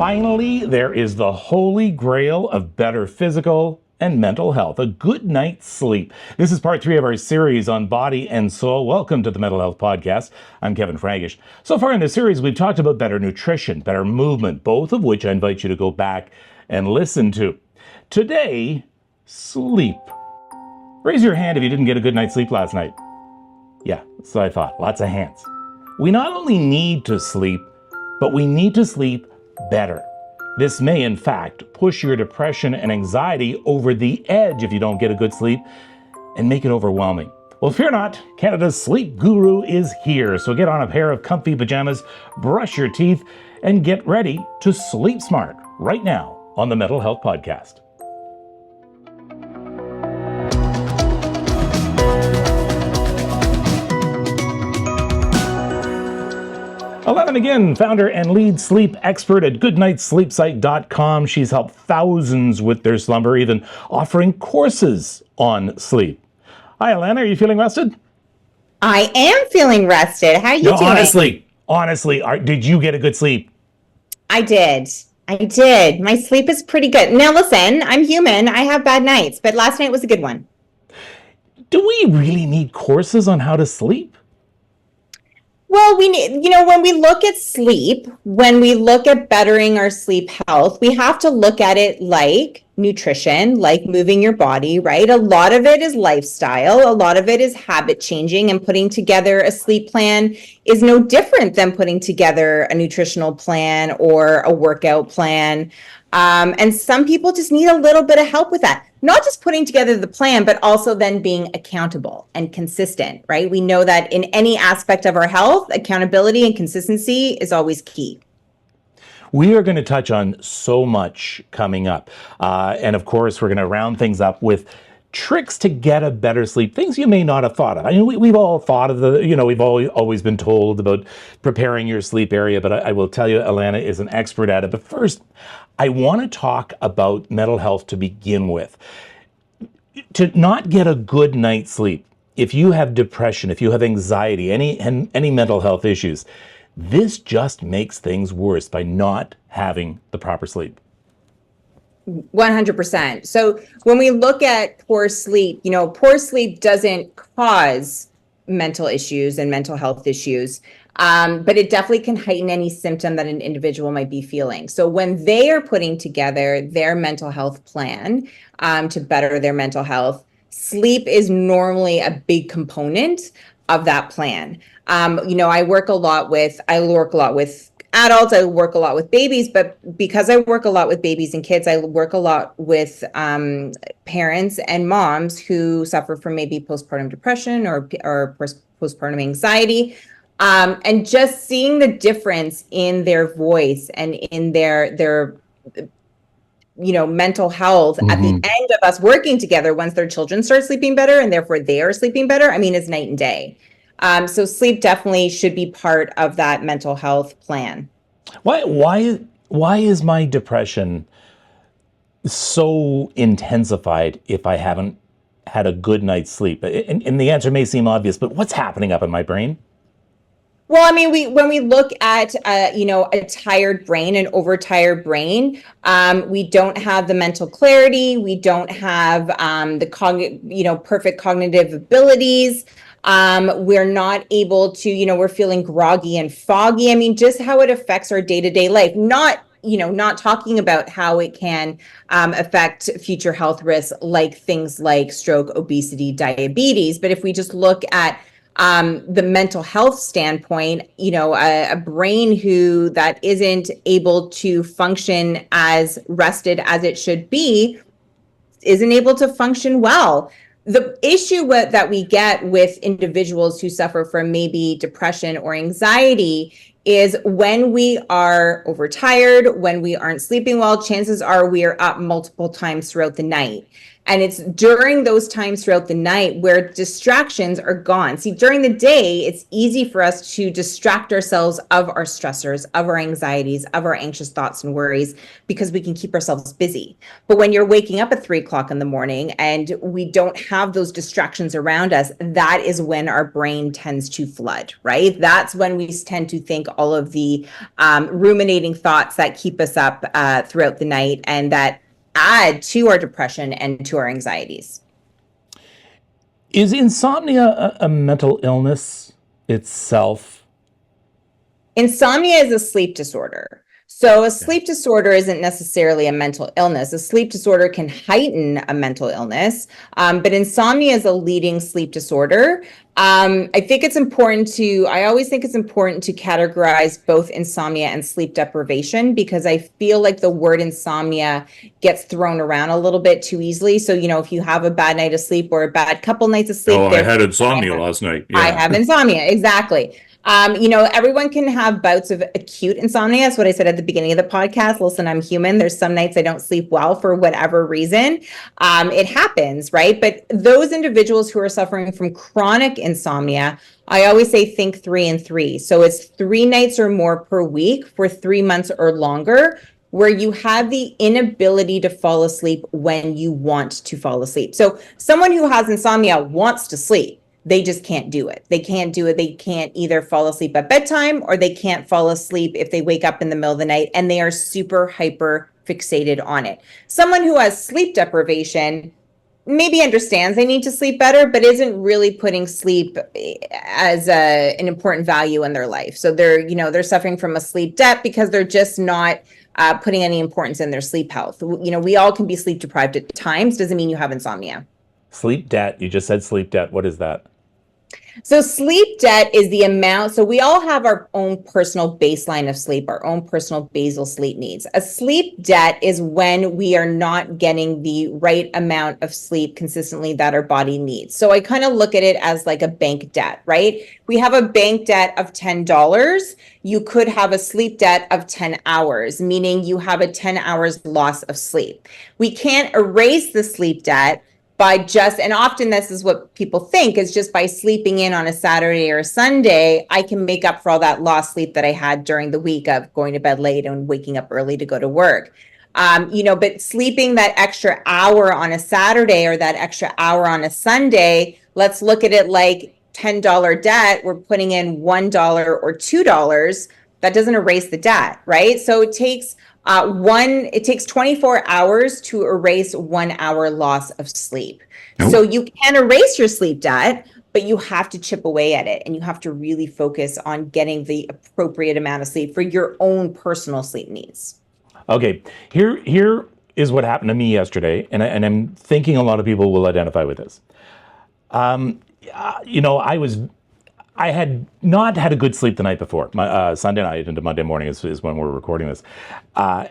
Finally, there is the holy grail of better physical and mental health, a good night's sleep. This is part 3 of our series on body and soul. Welcome to the Mental Health Podcast. I'm Kevin Frangish. So far in this series, we've talked about better nutrition, better movement, both of which I invite you to go back and listen to. Today, sleep. Raise your hand if you didn't get a good night's sleep last night. Yeah, that's what I thought. Lots of hands. We not only need to sleep, but we need to sleep better. This may, in fact, push your depression and anxiety over the edge if you don't get a good sleep and make it overwhelming. Well, fear not, Canada's sleep guru is here. So get on a pair of comfy pajamas, brush your teeth, and get ready to sleep smart right now on the Mental Health Podcast. Alanna McGinn, founder and lead sleep expert at goodnightsleepsite.com. She's helped thousands with their slumber, even offering courses on sleep. Hi, Alanna. Are you feeling rested? I am feeling rested. How are you doing? Honestly, did you get a good sleep? I did. My sleep is pretty good. Now, listen, I'm human. I have bad nights, but last night was a good one. Do we really need courses on how to sleep? Well, we need, when we look at sleep, when we look at bettering our sleep health, we have to look at it like nutrition, like moving your body, right? A lot of it is lifestyle. A lot of it is habit changing, and putting together a sleep plan is no different than putting together a nutritional plan or a workout plan. And some people just need a little bit of help with that. Not just putting together the plan, but also then being accountable and consistent, right? We know that in any aspect of our health, accountability and consistency is always key. We are going to touch on so much coming up. And of course, we're going to round things up with tricks to get a better sleep, things you may not have thought of. I mean, we've all thought of we've always been told about preparing your sleep area, but I will tell you, Alanna is an expert at it. But first, I want to talk about mental health to begin with. To not get a good night's sleep, if you have depression, if you have anxiety, any mental health issues, this just makes things worse by not having the proper sleep. 100%. So when we look at poor sleep, poor sleep doesn't cause mental issues and mental health issues, but it definitely can heighten any symptom that an individual might be feeling. So when they are putting together their mental health plan to better their mental health, sleep is normally a big component of that plan. I work a lot with adults, I work a lot with babies, but because I work a lot with babies and kids, I work a lot with parents and moms who suffer from maybe postpartum depression or postpartum anxiety. And just seeing the difference in their voice and in their mental health at the end of us working together, once their children start sleeping better and therefore they are sleeping better, is night and day. So sleep definitely should be part of that mental health plan. Why is my depression so intensified if I haven't had a good night's sleep? And the answer may seem obvious, but what's happening up in my brain? Well, when we look at a tired brain, an overtired brain, we don't have the mental clarity. We don't have the perfect cognitive abilities. We're not able to, we're feeling groggy and foggy. Just how it affects our day-to-day life. Not talking about how it can affect future health risks, like things like stroke, obesity, diabetes. But if we just look at the mental health standpoint, a brain that isn't able to function as rested as it should be, isn't able to function well. The issue that we get with individuals who suffer from maybe depression or anxiety is when we are overtired, when we aren't sleeping well, chances are we are up multiple times throughout the night. And it's during those times throughout the night where distractions are gone. See, during the day, it's easy for us to distract ourselves of our stressors, of our anxieties, of our anxious thoughts and worries, because we can keep ourselves busy. But when you're waking up at 3 o'clock in the morning and we don't have those distractions around us, that is when our brain tends to flood, right? That's when we tend to think all of the ruminating thoughts that keep us up throughout the night and that add to our depression and to our anxieties. Is insomnia a mental illness itself? Insomnia is a sleep disorder. So a sleep disorder isn't necessarily a mental illness. A sleep disorder can heighten a mental illness, but insomnia is a leading sleep disorder. I always think it's important to categorize both insomnia and sleep deprivation, because I feel like the word insomnia gets thrown around a little bit too easily. So, if you have a bad night of sleep or a bad couple nights of sleep. Oh, I had insomnia last night. Yeah. I have insomnia, exactly. Everyone can have bouts of acute insomnia. That's what I said at the beginning of the podcast. Listen, I'm human. There's some nights I don't sleep well for whatever reason. It happens, right? But those individuals who are suffering from chronic insomnia, I always say think 3 and 3. So it's 3 nights or more per week for 3 months or longer, where you have the inability to fall asleep when you want to fall asleep. So someone who has insomnia wants to sleep. They just can't do it. They can't do it. They can't either fall asleep at bedtime, or they can't fall asleep if they wake up in the middle of the night, and they are super hyper fixated on it. Someone who has sleep deprivation maybe understands they need to sleep better, but isn't really putting sleep as an important value in their life. So they're suffering from a sleep debt because they're just not putting any importance in their sleep health. We all can be sleep deprived at times. Doesn't mean you have insomnia. Sleep debt. You just said sleep debt. What is that? So sleep debt is the amount. So we all have our own personal baseline of sleep, our own personal basal sleep needs. A sleep debt is when we are not getting the right amount of sleep consistently that our body needs. So I kind of look at it as like a bank debt, right? We have a bank debt of $10. You could have a sleep debt of 10 hours, meaning you have a 10 hours loss of sleep. We can't erase the sleep debt and often this is what people think, is just by sleeping in on a Saturday or a Sunday, I can make up for all that lost sleep that I had during the week of going to bed late and waking up early to go to work. But sleeping that extra hour on a Saturday or that extra hour on a Sunday, let's look at it like $10 debt. We're putting in $1 or $2. That doesn't erase the debt, right? So it takes 24 hours to erase 1 hour loss of sleep. Nope. So you can erase your sleep debt, but you have to chip away at it, and you have to really focus on getting the appropriate amount of sleep for your own personal sleep needs. Okay, here is what happened to me yesterday, and I'm thinking a lot of people will identify with this. I had not had a good sleep the night before. Sunday night into Monday morning is when we're recording this. I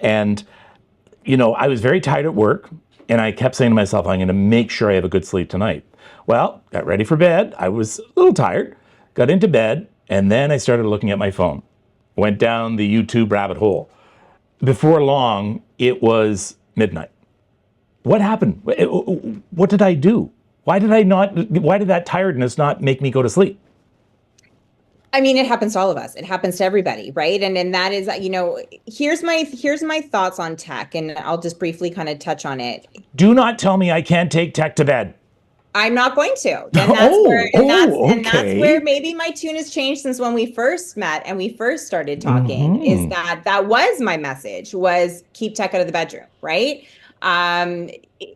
was very tired at work, and I kept saying to myself, I'm going to make sure I have a good sleep tonight. Well, got ready for bed. I was a little tired, got into bed, and then I started looking at my phone. Went down the YouTube rabbit hole. Before long, it was midnight. What happened? What did I do? Why did that tiredness not make me go to sleep? I mean, it happens to all of us. It happens to everybody, right? And that is, here's my thoughts on tech, and I'll just briefly kind of touch on it. Do not tell me I can't take tech to bed. I'm not going to. And that's where maybe my tune has changed since when we first met and we first started talking. Mm-hmm. Is that was my message, was keep tech out of the bedroom, right?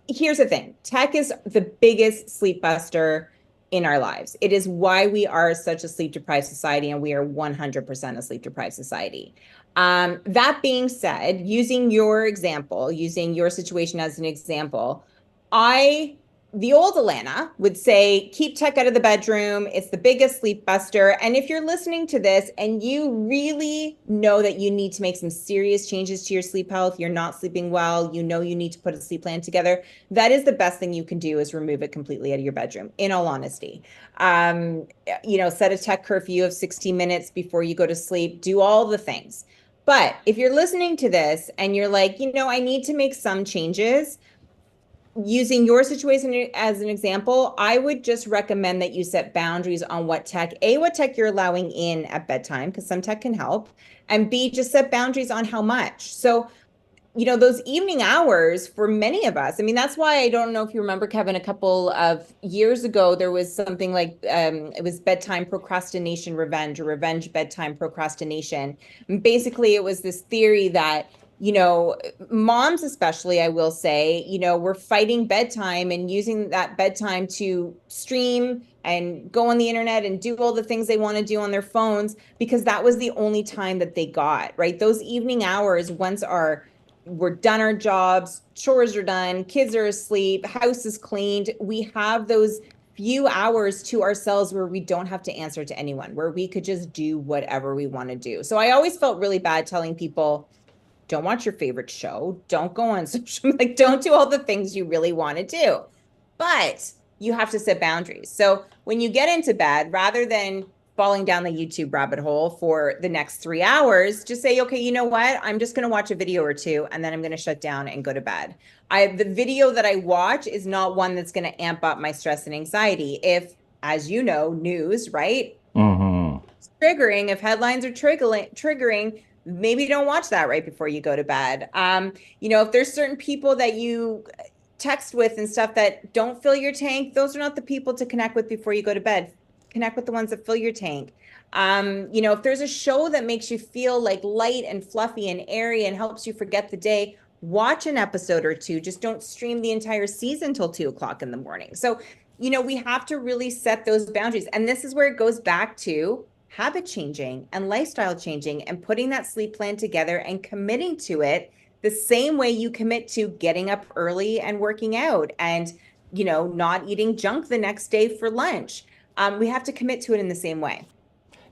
Here's the thing. Tech is the biggest sleep buster in our lives. It is why we are such a sleep deprived society, and we are 100% a sleep deprived society. That being said, using your situation as an example, the old Alanna would say, keep tech out of the bedroom. It's the biggest sleep buster. And if you're listening to this and you really know that you need to make some serious changes to your sleep health, you're not sleeping well, you need to put a sleep plan together, that is the best thing you can do, is remove it completely out of your bedroom, in all honesty. Set a tech curfew of 60 minutes before you go to sleep, do all the things. But if you're listening to this and you're like, I need to make some changes, using your situation as an example, I would just recommend that you set boundaries on what tech you're allowing in at bedtime, because some tech can help, and B, just set boundaries on how much. So, those evening hours for many of us, I mean, that's why I don't know if you remember, Kevin, a couple of years ago, there was something like it was bedtime procrastination revenge, or revenge bedtime procrastination. And basically, it was this theory that, moms especially, I will say, we're fighting bedtime and using that bedtime to stream and go on the internet and do all the things they want to do on their phones, because that was the only time that they got, right? Those evening hours, once we're done our jobs, chores are done, kids are asleep, house is cleaned, we have those few hours to ourselves where we don't have to answer to anyone, where we could just do whatever we want to do. So I always felt really bad telling people, don't watch your favorite show, don't go on social, like, don't do all the things you really want to do. But you have to set boundaries. So when you get into bed, rather than falling down the YouTube rabbit hole for the next 3 hours, just say, okay, you know what? I'm just going to watch a video or two, and then I'm going to shut down and go to bed. The video that I watch is not one that's going to amp up my stress and anxiety. If, as you know, news, right? Triggering, if headlines are triggering, maybe don't watch that right before you go to bed. If there's certain people that you text with and stuff that don't fill your tank, those are not the people to connect with before you go to bed. Connect with the ones that fill your tank. If there's a show that makes you feel like light and fluffy and airy and helps you forget the day, watch an episode or two. Just don't stream the entire season till 2 o'clock in the morning. So, we have to really set those boundaries. And this is where it goes back to habit changing and lifestyle changing and putting that sleep plan together and committing to it the same way you commit to getting up early and working out and, not eating junk the next day for lunch. We have to commit to it in the same way.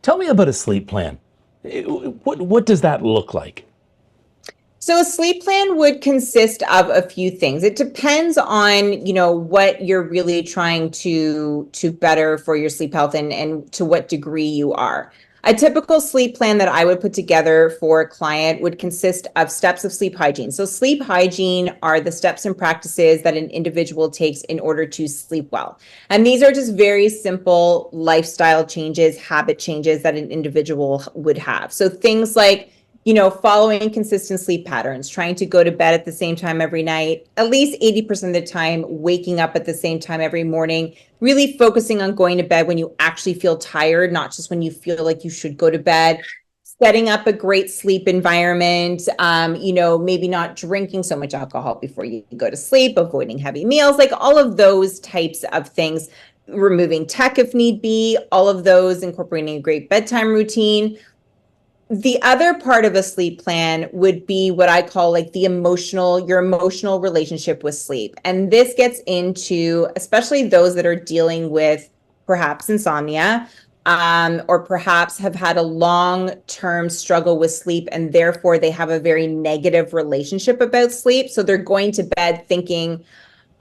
Tell me about a sleep plan. What does that look like? So a sleep plan would consist of a few things. It depends on, what you're really trying to better for your sleep health and to what degree you are. A typical sleep plan that I would put together for a client would consist of steps of sleep hygiene. So sleep hygiene are the steps and practices that an individual takes in order to sleep well. And these are just very simple lifestyle changes, habit changes that an individual would have. So things like, following consistent sleep patterns, trying to go to bed at the same time every night, at least 80% of the time, waking up at the same time every morning, really focusing on going to bed when you actually feel tired, not just when you feel like you should go to bed, setting up a great sleep environment, maybe not drinking so much alcohol before you go to sleep, avoiding heavy meals, like all of those types of things, removing tech if need be, all of those, incorporating a great bedtime routine. The other part of a sleep plan would be what I call like your emotional relationship with sleep. And this gets into, especially those that are dealing with perhaps insomnia, or perhaps have had a long-term struggle with sleep, and therefore they have a very negative relationship about sleep. So they're going to bed thinking,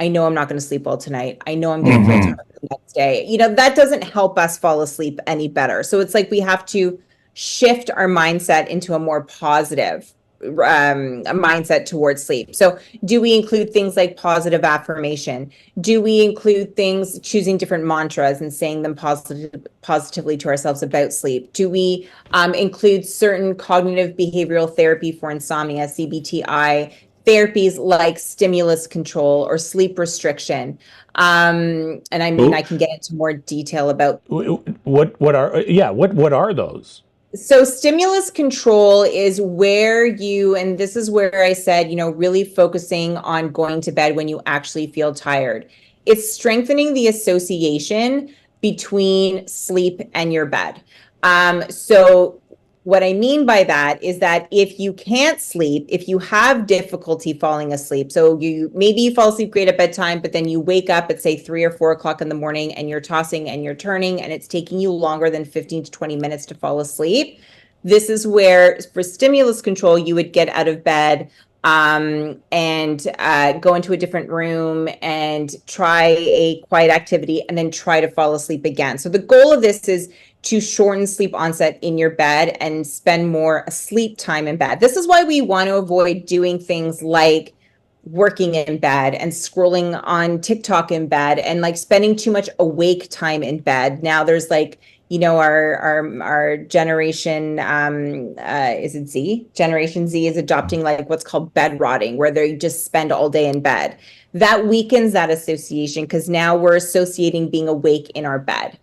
I know I'm not going to sleep well tonight. I know I'm going to feel tired the next day. That doesn't help us fall asleep any better. So it's like we have to shift our mindset into a more positive mindset towards sleep. So do we include things like positive affirmation? Do we include things, choosing different mantras and saying them positively to ourselves about sleep? Do we include certain cognitive behavioral therapy for insomnia, CBTI, therapies like stimulus control or sleep restriction? And I mean, I can get into more detail about what are those? So stimulus control is where and this is where I said, really focusing on going to bed when you actually feel tired. It's strengthening the association between sleep and your bed. So what I mean by that is that if you can't sleep, if you have difficulty falling asleep, so maybe you fall asleep great at bedtime, but then you wake up at say 3 or 4 o'clock in the morning and you're tossing and you're turning and it's taking you longer than 15 to 20 minutes to fall asleep. This is where, for stimulus control, you would get out of bed and go into a different room and try a quiet activity and then try to fall asleep again. So the goal of this is to shorten sleep onset in your bed and spend more sleep time in bed. This is why we want to avoid doing things like working in bed and scrolling on TikTok in bed and like spending too much awake time in bed. Now there's like, our generation, is it Z? Generation Z is adopting like what's called bed rotting, where they just spend all day in bed. That weakens that association because now we're associating being awake in our bed.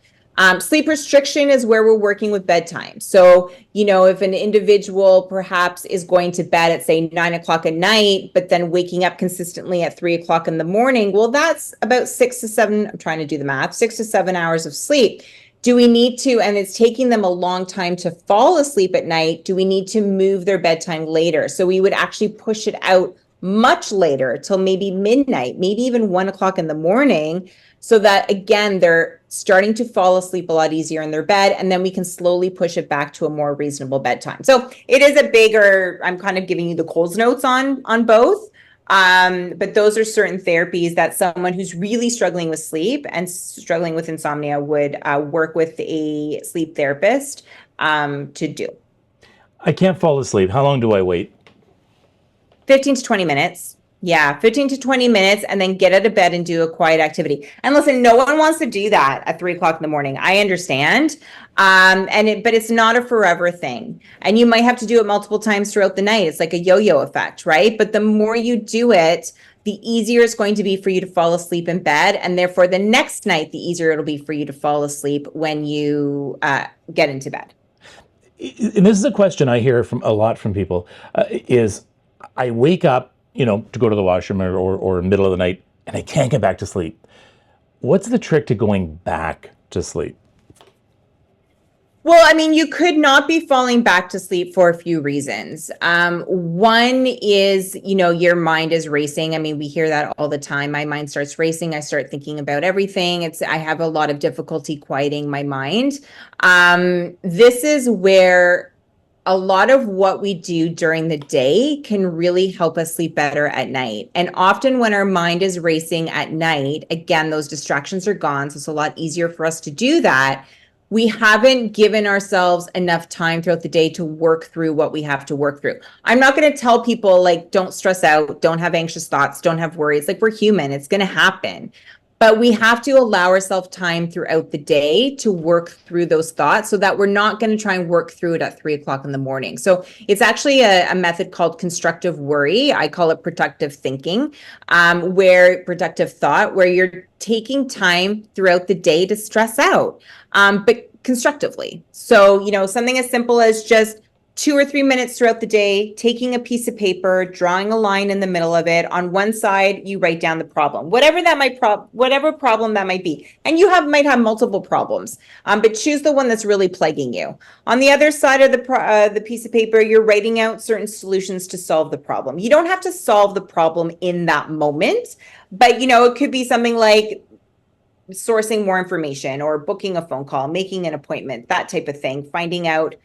Sleep restriction is where we're working with bedtime. So, if an individual perhaps is going to bed at, say, 9 o'clock at night, but then waking up consistently at 3 o'clock in the morning, well, that's about 6 to 7, I'm trying to do the math, 6 to 7 hours of sleep. Do we need to, and it's taking them a long time to fall asleep at night, do we need to move their bedtime later? So we would actually push it out much later till maybe midnight, maybe even 1 o'clock in the morning, so that again, they're starting to fall asleep a lot easier in their bed, and then we can slowly push it back to a more reasonable bedtime. So it is a bigger, I'm kind of giving you the Coles notes on both. But those are certain therapies that someone who's really struggling with sleep and struggling with insomnia would work with a sleep therapist to do. I can't fall asleep. How long do I wait? 15 to 20 minutes. Yeah, 15 to 20 minutes, and then get out of bed and do a quiet activity. And listen, no one wants to do that at 3 o'clock in the morning. I understand. But it's not a forever thing. And you might have to do it multiple times throughout the night. It's like a yo-yo effect, right? But the more you do it, the easier it's going to be for you to fall asleep in bed. And therefore, the next night, the easier it'll be for you to fall asleep when you get into bed. And this is a question I hear from a lot from people, is I wake up, to go to the washroom or middle of the night, and I can't get back to sleep. What's the trick to going back to sleep? Well, I mean, you could not be falling back to sleep for a few reasons. One is, your mind is racing. I mean, we hear that all the time. My mind starts racing. I start thinking about everything. I have a lot of difficulty quieting my mind. This is where a lot of what we do during the day can really help us sleep better at night. And often when our mind is racing at night, again, those distractions are gone. So it's a lot easier for us to do that. We haven't given ourselves enough time throughout the day to work through what we have to work through. I'm not going to tell people like, don't stress out, don't have anxious thoughts, don't have worries. Like, we're human, it's going to happen. But we have to allow ourselves time throughout the day to work through those thoughts so that we're not going to try and work through it at 3 o'clock in the morning. So it's actually a method called constructive worry. I call it productive thinking, where productive thought, where you're taking time throughout the day to stress out, but constructively. So, something as simple as just 2 or 3 minutes throughout the day, taking a piece of paper, drawing a line in the middle of it. On one side, you write down the problem, whatever problem that might be. And you might have multiple problems, but choose the one that's really plaguing you. On the other side of the piece of paper, you're writing out certain solutions to solve the problem. You don't have to solve the problem in that moment, but it could be something like sourcing more information or booking a phone call, making an appointment, that type of thing, finding out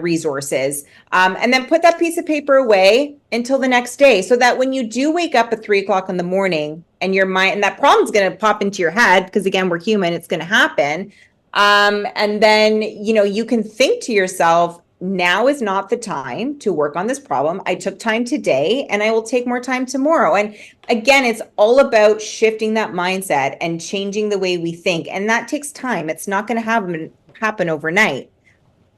resources, and then put that piece of paper away until the next day, so that when you do wake up at 3 o'clock in the morning and your mind, and that problem's going to pop into your head, because again, we're human, it's going to happen. And then, you can think to yourself, now is not the time to work on this problem. I took time today and I will take more time tomorrow. And again, it's all about shifting that mindset and changing the way we think. And that takes time. It's not going to happen overnight.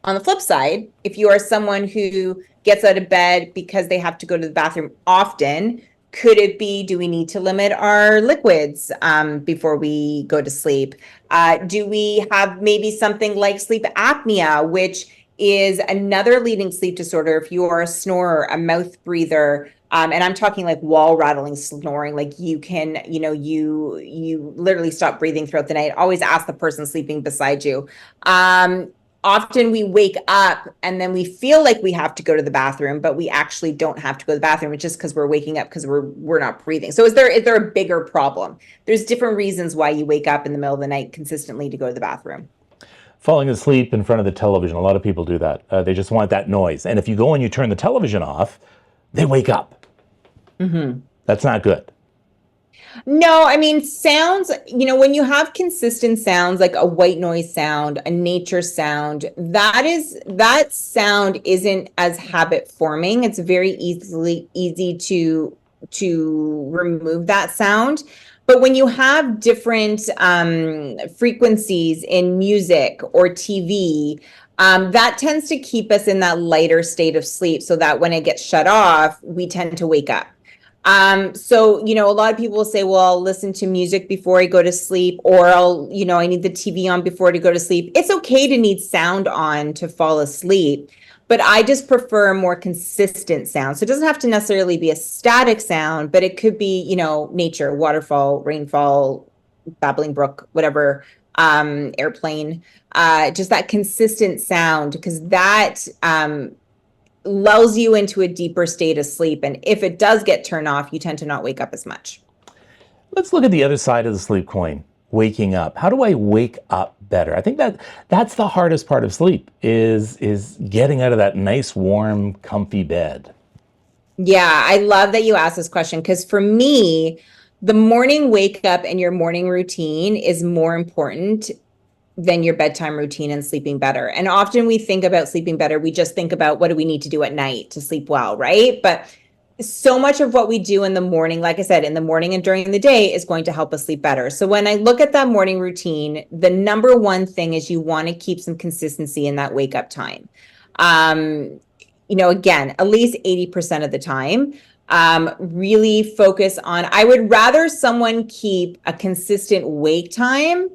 On the flip side, if you are someone who gets out of bed because they have to go to the bathroom often, could it be, do we need to limit our liquids before we go to sleep? Do we have maybe something like sleep apnea, which is another leading sleep disorder? If you are a snorer, a mouth breather, and I'm talking like wall rattling snoring, like you can, you literally stop breathing throughout the night. Always ask the person sleeping beside you. Often we wake up and then we feel like we have to go to the bathroom, but we actually don't have to go to the bathroom. It's just because we're waking up because we're not breathing. So is there a bigger problem? There's different reasons why you wake up in the middle of the night consistently to go to the bathroom. Falling asleep in front of the television. A lot of people do that. They just want that noise. And if you go and you turn the television off, they wake up. Mm-hmm. That's not good. No, I mean, sounds, when you have consistent sounds like a white noise sound, a nature sound, that sound isn't as habit forming. It's very easy to remove that sound. But when you have different frequencies in music or TV, that tends to keep us in that lighter state of sleep, so that when it gets shut off, we tend to wake up. So, a lot of people will say, well, I'll listen to music before I go to sleep, or I need the TV on before to go to sleep. It's okay to need sound on to fall asleep, but I just prefer a more consistent sound. So it doesn't have to necessarily be a static sound, but it could be, nature, waterfall, rainfall, babbling brook, whatever, airplane, just that consistent sound, because that, lulls you into a deeper state of sleep. And if it does get turned off, you tend to not wake up as much. Let's look at the other side of the sleep coin, waking up. How do I wake up better? I think that's the hardest part of sleep is getting out of that nice, warm, comfy bed. Yeah, I love that you asked this question, because for me, the morning wake up and your morning routine is more important than your bedtime routine and sleeping better. And often we think about sleeping better, we just think about what do we need to do at night to sleep well, right? But so much of what we do in the morning, like I said, in the morning and during the day, is going to help us sleep better. So when I look at that morning routine, the number one thing is you want to keep some consistency in that wake up time. Again, at least 80% of the time. Really focus on, I would rather someone keep a consistent wake time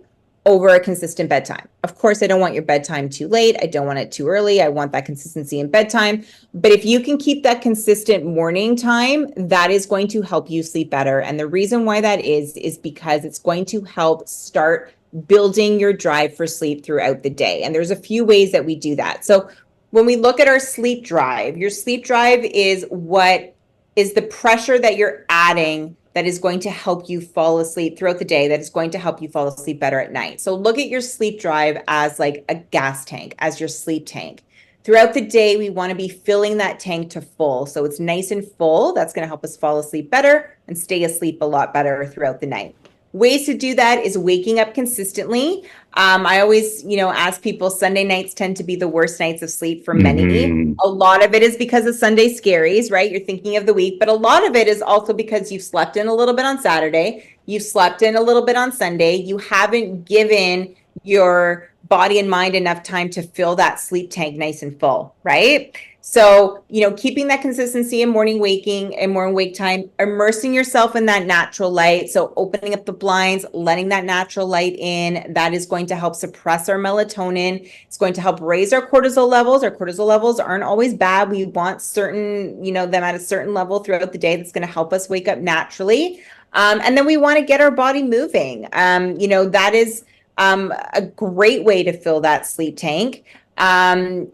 over a consistent bedtime. Of course, I don't want your bedtime too late. I don't want it too early. I want that consistency in bedtime. But if you can keep that consistent morning time, that is going to help you sleep better. And the reason why that is because it's going to help start building your drive for sleep throughout the day. And there's a few ways that we do that. So when we look at our sleep drive, your sleep drive is what is the pressure that you're adding that is going to help you fall asleep throughout the day, that is going to help you fall asleep better at night. So look at your sleep drive as like a gas tank, as your sleep tank. Throughout the day, we want to be filling that tank to full. So it's nice and full. That's going to help us fall asleep better and stay asleep a lot better throughout the night. Ways to do that is waking up consistently. I always, ask people, Sunday nights tend to be the worst nights of sleep for many. Mhm. A lot of it is because of Sunday scaries, right? You're thinking of the week, but a lot of it is also because you slept in a little bit on Saturday, you slept in a little bit on Sunday, you haven't given your body and mind enough time to fill that sleep tank nice and full, right? So, keeping that consistency in morning waking and morning wake time, immersing yourself in that natural light. So opening up the blinds, letting that natural light in, that is going to help suppress our melatonin. It's going to help raise our cortisol levels. Our cortisol levels aren't always bad. We want certain, them at a certain level throughout the day. That's going to help us wake up naturally. And then we want to get our body moving. That is a great way to fill that sleep tank.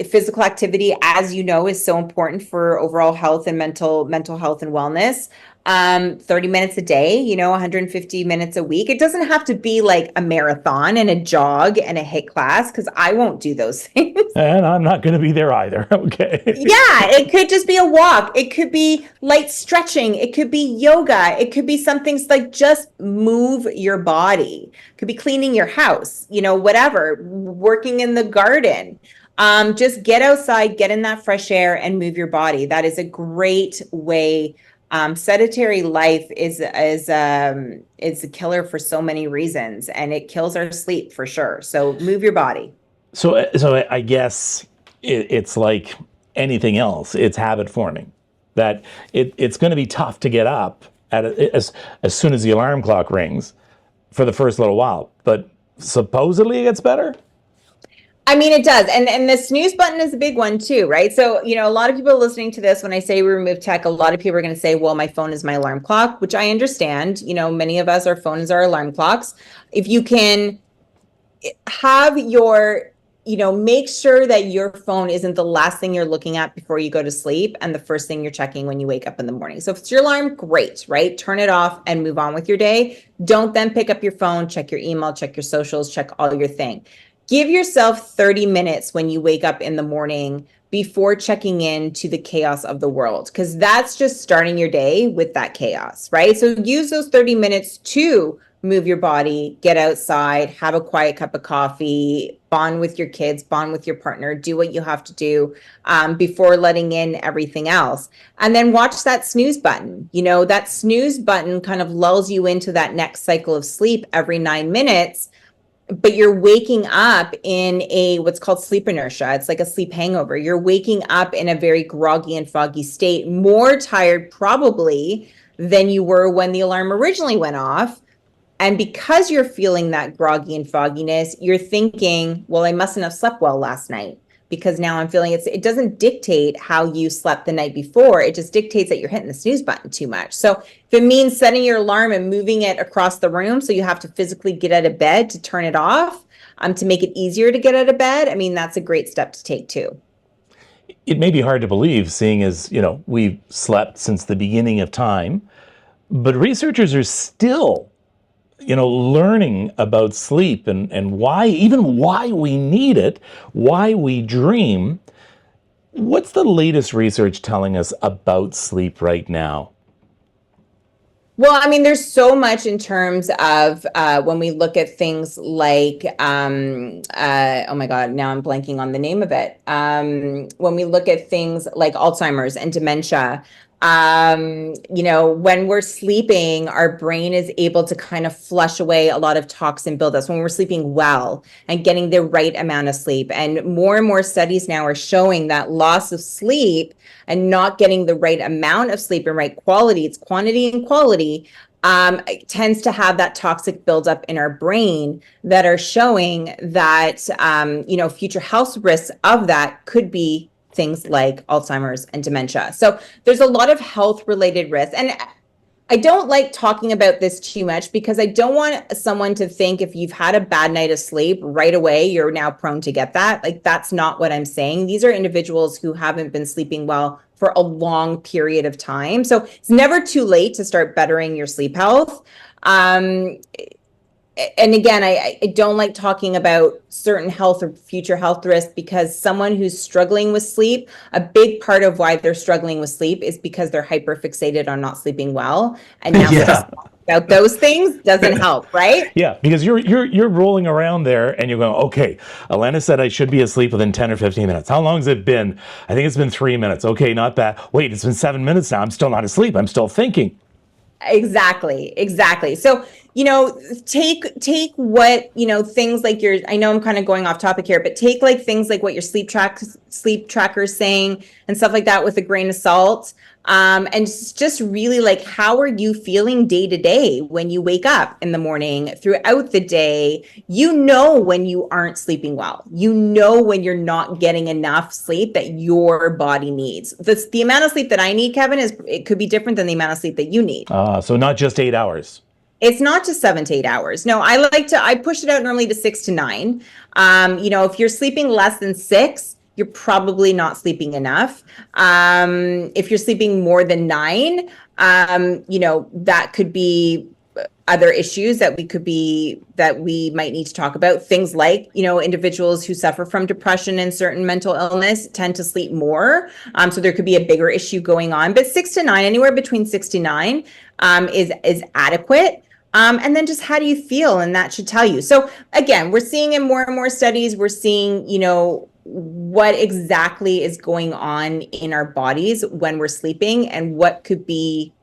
Physical activity, as you know, is so important for overall health and mental health and wellness. 30 minutes a day, 150 minutes a week. It doesn't have to be like a marathon and a jog and a HIIT class, because I won't do those things. And I'm not going to be there either. Okay. Yeah, it could just be a walk. It could be light stretching. It could be yoga. It could be some things like just move your body. It could be cleaning your house, whatever, working in the garden. Just get outside, get in that fresh air and move your body. That is a great way. Sedentary life is a killer for so many reasons, and it kills our sleep for sure. So move your body. So I guess it's like anything else. It's habit forming. That it's going to be tough to get up as soon as the alarm clock rings for the first little while, but supposedly it gets better. I mean, it does. And the snooze button is a big one too, right? So, a lot of people listening to this, when I say we remove tech, a lot of people are going to say, well, my phone is my alarm clock, which I understand. Many of us, our phone is our alarm clocks. If you can have make sure that your phone isn't the last thing you're looking at before you go to sleep and the first thing you're checking when you wake up in the morning. So if it's your alarm, great, right? Turn it off and move on with your day. Don't then pick up your phone, check your email, check your socials, check all your thing. Give yourself 30 minutes when you wake up in the morning before checking in to the chaos of the world, because that's just starting your day with that chaos, right? So use those 30 minutes to move your body, get outside, have a quiet cup of coffee, bond with your kids, bond with your partner, do what you have to do before letting in everything else. And then watch that snooze button. That snooze button kind of lulls you into that next cycle of sleep every 9 minutes, but you're waking up in what's called sleep inertia. It's like a sleep hangover. You're waking up in a very groggy and foggy state, more tired probably than you were when the alarm originally went off. And because you're feeling that groggy and fogginess, you're thinking, well, I mustn't have slept well last night because now I'm feeling it. It doesn't dictate how you slept the night before. It just dictates that you're hitting the snooze button too much. So if it means setting your alarm and moving it across the room, so you have to physically get out of bed to turn it off, to make it easier to get out of bed, I mean, that's a great step to take too. It may be hard to believe, seeing as, we've slept since the beginning of time, but researchers are still learning about sleep and why we need it, why we dream. What's the latest research telling us about sleep right now? Well, I mean, there's so much in terms of when we look at things like, oh my God, now I'm blanking on the name of it. When we look at things like Alzheimer's and dementia, when we're sleeping, our brain is able to kind of flush away a lot of toxin buildups when we're sleeping well and getting the right amount of sleep. And more studies now are showing that loss of sleep and not getting the right amount of sleep and right quality, it's quantity and quality, tends to have that toxic buildup in our brain that are showing that, future health risks of that could be things like Alzheimer's and dementia. So there's a lot of health related risks. And I don't like talking about this too much because I don't want someone to think if you've had a bad night of sleep right away, you're now prone to get that. Like, that's not what I'm saying. These are individuals who haven't been sleeping well for a long period of time. So it's never too late to start bettering your sleep health. And again, I don't like talking about certain health or future health risks because someone who's struggling with sleep, a big part of why they're struggling with sleep is because they're hyperfixated on not sleeping well. And now Yeah. about those things doesn't help, right? Yeah, because you're rolling around there and you're going, okay, Alanna said I should be asleep within 10 or 15 minutes. How long has it been? I think it's been 3 minutes. Okay, not bad. Wait, it's been 7 minutes now. I'm still not asleep. I'm still thinking. Exactly. So, take what, things like I know I'm kind of going off topic here, but take like things like what your sleep tracker is saying and stuff like that with a grain of salt. And just really like, how are you feeling day to day when you wake up in the morning throughout the day? When you aren't sleeping well, when you're not getting enough sleep that your body needs. The amount of sleep that I need, Kevin, it could be different than the amount of sleep that you need. So not just 8 hours. It's not just 7 to 8 hours. No, I push it out normally to 6 to 9. If you're sleeping less than 6, you're probably not sleeping enough. If you're sleeping more than 9, that could be other issues that we might need to talk about. Things like, individuals who suffer from depression and certain mental illness tend to sleep more. So there could be a bigger issue going on, but 6 to 9, anywhere between 6 to 9, is adequate. And then just how do you feel? And that should tell you. So again, we're seeing in more and more studies, we're seeing, what exactly is going on in our bodies when we're sleeping and what could be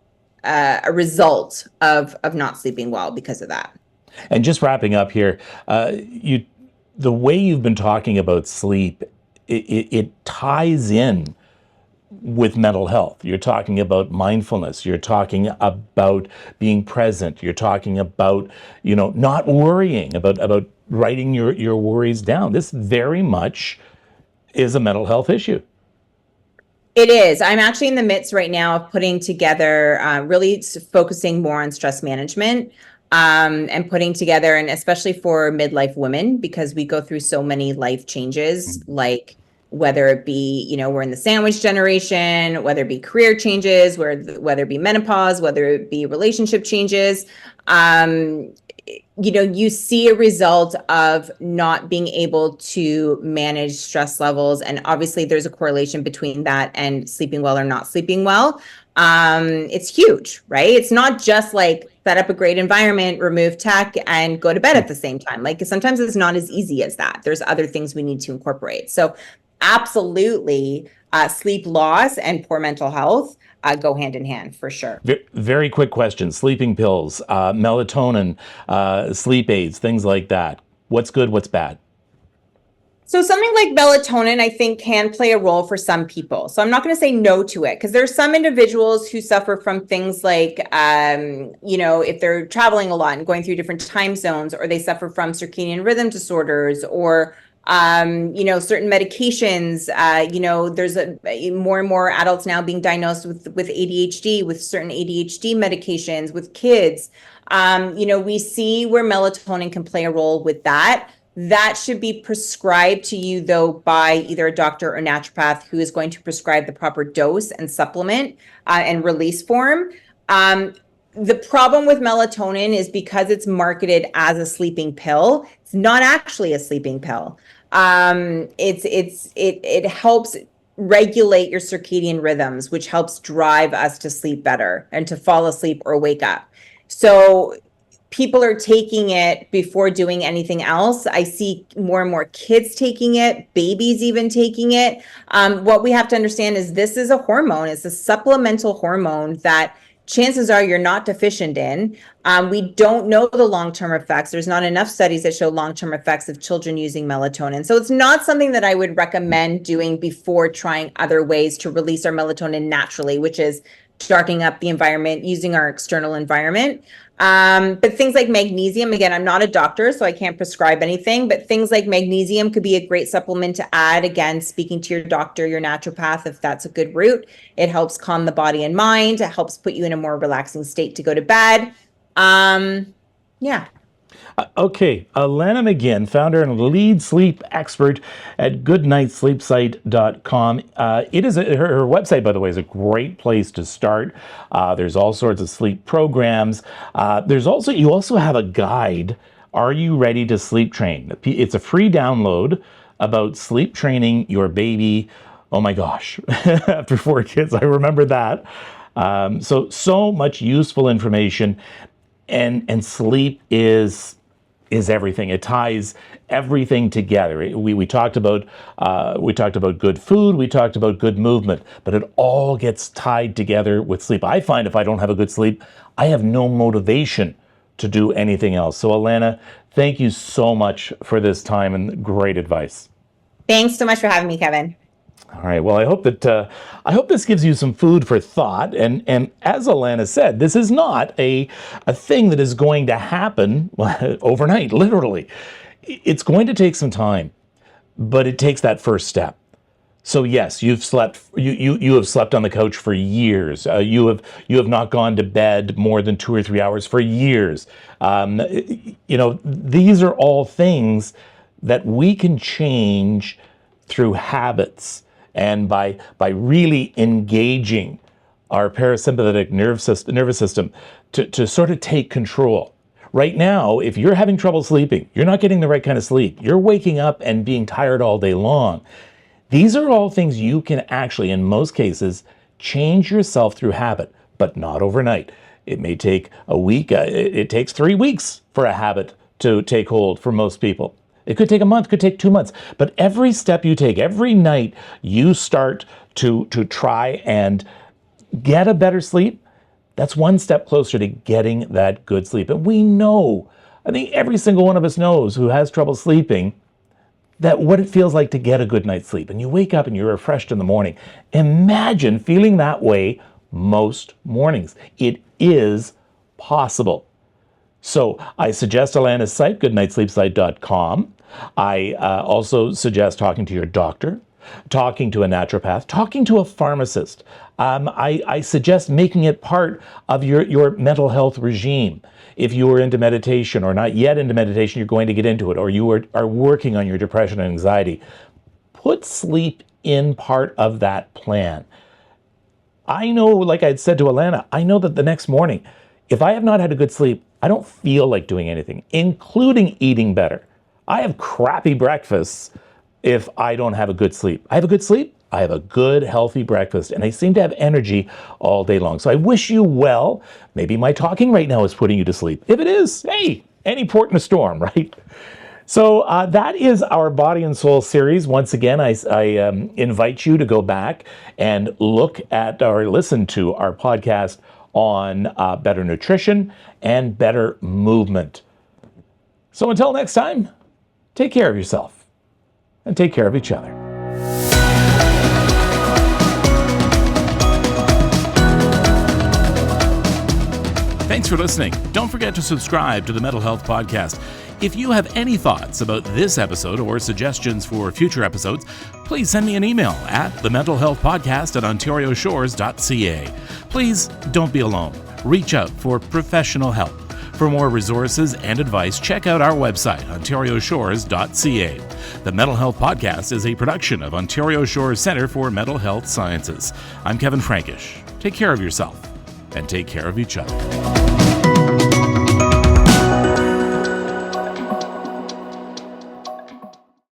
a result of not sleeping well because of that. And just wrapping up here, the way you've been talking about sleep, it ties in with mental health. You're talking about mindfulness. You're talking about being present. You're talking about, not worrying, about writing your worries down. This very much is a mental health issue. It is. I'm actually in the midst right now of putting together, really focusing more on stress management, and putting together, and especially for midlife women, because we go through so many life changes, like whether it be, we're in the sandwich generation, whether it be career changes, whether it be menopause, whether it be relationship changes. you see a result of not being able to manage stress levels. And obviously there's a correlation between that and sleeping well or not sleeping well. It's huge, right? It's not just like set up a great environment, remove tech, and go to bed at the same time. Like sometimes it's not as easy as that. There's other things we need to incorporate. So absolutely, sleep loss and poor mental health go hand in hand for sure. Very quick question. Sleeping pills, melatonin, sleep aids, things like that. What's good, what's bad? So something like melatonin, I think, can play a role for some people. So I'm not going to say no to it because there's some individuals who suffer from things like, if they're traveling a lot and going through different time zones, or they suffer from circadian rhythm disorders, or certain medications. There's more and more adults now being diagnosed with ADHD, with certain ADHD medications, with kids. We see where melatonin can play a role with that. That should be prescribed to you, though, by either a doctor or naturopath who is going to prescribe the proper dose and supplement and release form. The problem with melatonin is because it's marketed as a sleeping pill, it's not actually a sleeping pill. It helps regulate your circadian rhythms, which helps drive us to sleep better and to fall asleep or wake up. So people are taking it before doing anything else. I see more and more kids taking it, babies even taking it. What we have to understand is this is a hormone. It's a supplemental hormone that chances are you're not deficient in. We don't know the long-term effects. There's not enough studies that show long-term effects of children using melatonin. So it's not something that I would recommend doing before trying other ways to release our melatonin naturally, which is darkening up the environment, using our external environment. But things like magnesium, again, I'm not a doctor, so I can't prescribe anything, but things like magnesium could be a great supplement to add. Again, speaking to your doctor, your naturopath, if that's a good route. It helps calm the body and mind. It helps put you in a more relaxing state to go to bed. Yeah. Okay, Alanna McGinn, founder and lead sleep expert at goodnightsleepsite.com. Her website, by the way, is a great place to start. There's all sorts of sleep programs. You also have a guide, Are You Ready to Sleep Train? It's a free download about sleep training your baby. Oh my gosh, after 4 kids, I remember that. So much useful information, and sleep is everything. It ties everything together. We talked about good food, we talked about good movement, but it all gets tied together with sleep. I find if I don't have a good sleep, I have no motivation to do anything else. So Alanna, thank you so much for this time and great advice. Thanks so much for having me, Kevin. All right. Well, I hope this gives you some food for thought. And as Alanna said, this is not a thing that is going to happen overnight. Literally, it's going to take some time, but it takes that first step. So yes, you have slept on the couch for years. You have not gone to bed more than 2 or 3 hours for years. These are all things that we can change through habits. And by really engaging our parasympathetic nervous system to sort of take control. Right now, if you're having trouble sleeping, you're not getting the right kind of sleep, you're waking up and being tired all day long. These are all things you can actually, in most cases, change yourself through habit, but not overnight. It may take a week. It takes 3 weeks for a habit to take hold for most people. It could take a month, could take 2 months. But every step you take, every night you start to try and get a better sleep, that's one step closer to getting that good sleep. And we know, I think every single one of us knows who has trouble sleeping, that what it feels like to get a good night's sleep. And you wake up and you're refreshed in the morning. Imagine feeling that way most mornings. It is possible. So I suggest Alanna's site, goodnightsleepsite.com. I also suggest talking to your doctor, talking to a naturopath, talking to a pharmacist. I suggest making it part of your mental health regime. If you are into meditation or not yet into meditation, you're going to get into it, or you are working on your depression and anxiety. Put sleep in part of that plan. I know, like I said to Alanna, I know that the next morning, if I have not had a good sleep, I don't feel like doing anything, including eating better. I have crappy breakfasts if I don't have a good sleep. I have a good sleep, I have a good, healthy breakfast, and I seem to have energy all day long. So I wish you well. Maybe my talking right now is putting you to sleep. If it is, hey, any port in a storm, right? So that is our Body and Soul series. Once again, I invite you to go back and look at or listen to our podcast on better nutrition and better movement. So until next time, take care of yourself and take care of each other. Thanks for listening. Don't forget to subscribe to the Mental Health Podcast. If you have any thoughts about this episode or suggestions for future episodes, please send me an email at thementalhealthpodcast@ontarioshores.ca. Please don't be alone. Reach out for professional help. For more resources and advice, check out our website, ontarioshores.ca. The Mental Health Podcast is a production of Ontario Shores Centre for Mental Health Sciences. I'm Kevin Frankish. Take care of yourself and take care of each other.